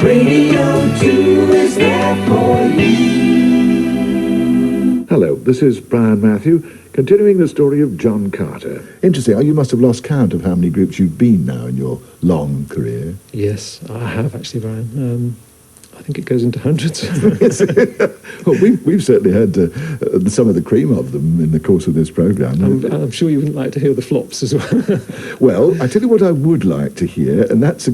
Radio 2 is there for you. Hello, this is Brian Matthew, continuing the story of John Carter. Interesting. You must have lost count of how many groups you've been now in your long career. Yes, I have actually, Brian. I think it goes into hundreds. Well, we've certainly had some of the cream of them in the course of this programme. I'm sure you wouldn't like to hear the flops as well. Well, I tell you what I would like to hear, and that's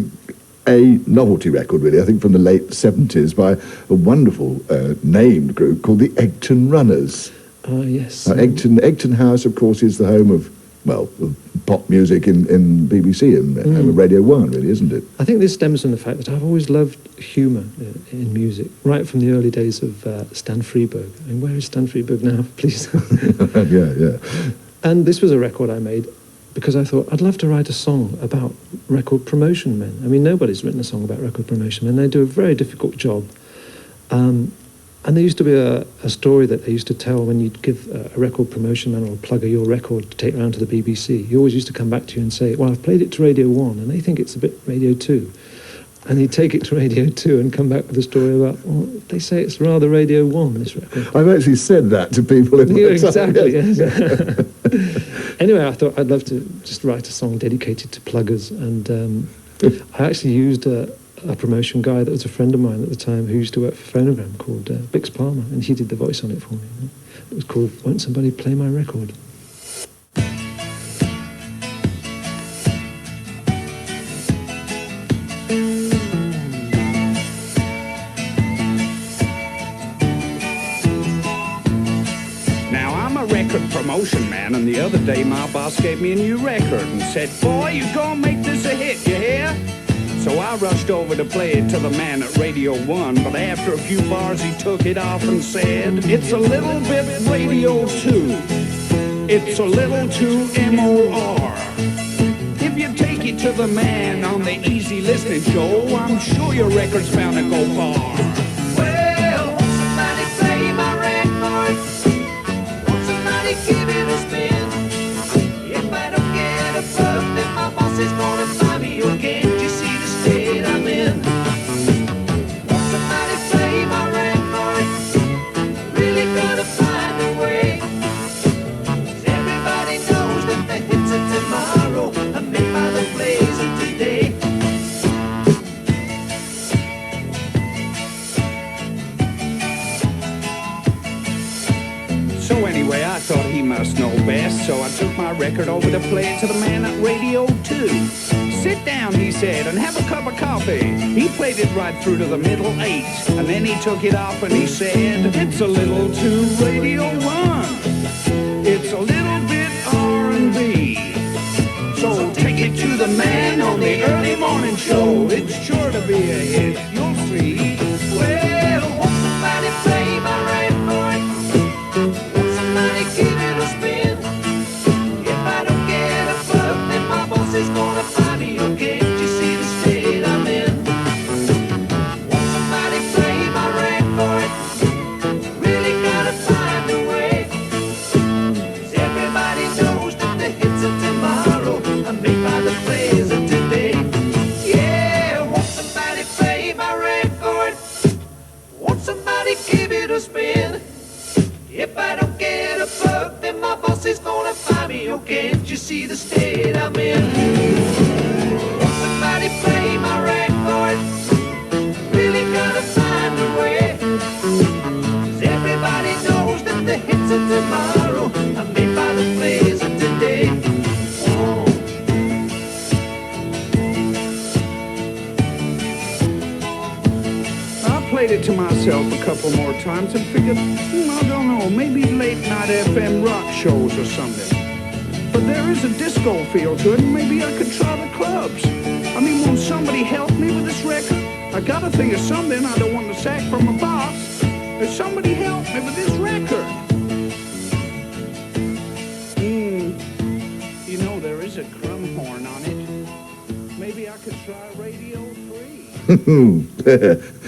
a novelty record, really, I think from the late 70s, by a wonderful named group called the Egton Runners. Yes. Egton House, of course, is the home of, well, pop music in BBC and Radio 1, really, isn't it? I think this stems from the fact that I've always loved humour in music, right from the early days of Stan Freberg. I mean, where is Stan Freberg now, please? Yeah. And this was a record I made because I thought I'd love to write a song about record promotion men. I mean, nobody's written a song about record promotion men. They do a very difficult job. And there used to be a story that they used to tell when you'd give a record promotion man or a plugger your record to take around to the BBC. He always used to come back to you and say, well, I've played it to Radio 1 and they think it's a bit Radio 2. And he'd take it to Radio 2 and come back with a story about, well, they say it's rather Radio 1, this record. I've actually said that to people in my time. Exactly, yes. Anyway, I thought I'd love to just write a song dedicated to pluggers. And I actually used a promotion guy that was a friend of mine at the time who used to work for Phonogram called Bix Palmer, and he did the voice on it for me. It was called Won't Somebody Play My Record? Now, I'm a record promotion man, and the other day my boss gave me a new record and said, boy, you're gonna make this a hit, you hear? So I rushed over to play it to the man at Radio 1, but after a few bars he took it off and said, it's a little bit Radio 2. It's a little too M.O.R. If you take it to the man on the easy listening show, I'm sure your record's bound to go far. Well, won't somebody play my record? Won't somebody give it a spin? If I don't get a buck, then my boss is gonna find me again. Can't you see the state I'm in? Won't somebody play my record? Really gotta find a way. 'Cause everybody knows that the hits of tomorrow are made by the plays of today. So anyway, I thought he must know best, so I took my record over to play it to the man at Radio 2. Sit down, he said, and have a cup of coffee. He played it right through to the middle 8, and then he took it off and he said, it's a little too Radio 1. It's a little bit R&B. So take it to the man on the early morning show. It's sure to be a hit, you'll see. Well, won't somebody play my record? Won't somebody give it a spin? If I don't get a buck, then my boss is gonna find me again. Can't you see the state I'm in? Won't somebody play my record? Really gotta find a way. 'Cause everybody knows that the hits of tomorrow are made by the plays of today. Yeah, won't somebody play my record? Won't somebody give it a spin? If I don't get a buck, then my boss is gonna find me. Oh, can't you see the state I'm in? Won't somebody play my record? Really gotta find a way. 'Cause everybody knows that the hits of tomorrow are made by the plays of today. Oh. I played it to myself a couple more times and figured, I don't know, maybe late night FM rock shows or something. But there is a disco feel to it, and maybe I could try the clubs. I mean, won't somebody help me with this record? I gotta think of something. I don't want to sack from my boss. If somebody help me with this record. You know, there is a drum horn on it. Maybe I could That's right, Radio 3.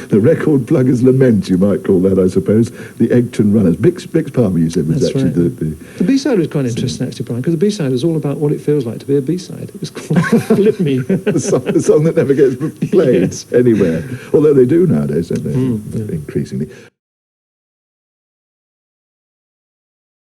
The record plugger's lament, you might call that, I suppose. The Egton Runners. Bix Palmer, you said, was That's actually right. The B-side was quite interesting, actually, Brian, because the B-side was all about what it feels like to be a B-side. It was called Flip Me. the song that never gets played Yes. anywhere. Although they do nowadays, don't they? Yeah. Increasingly.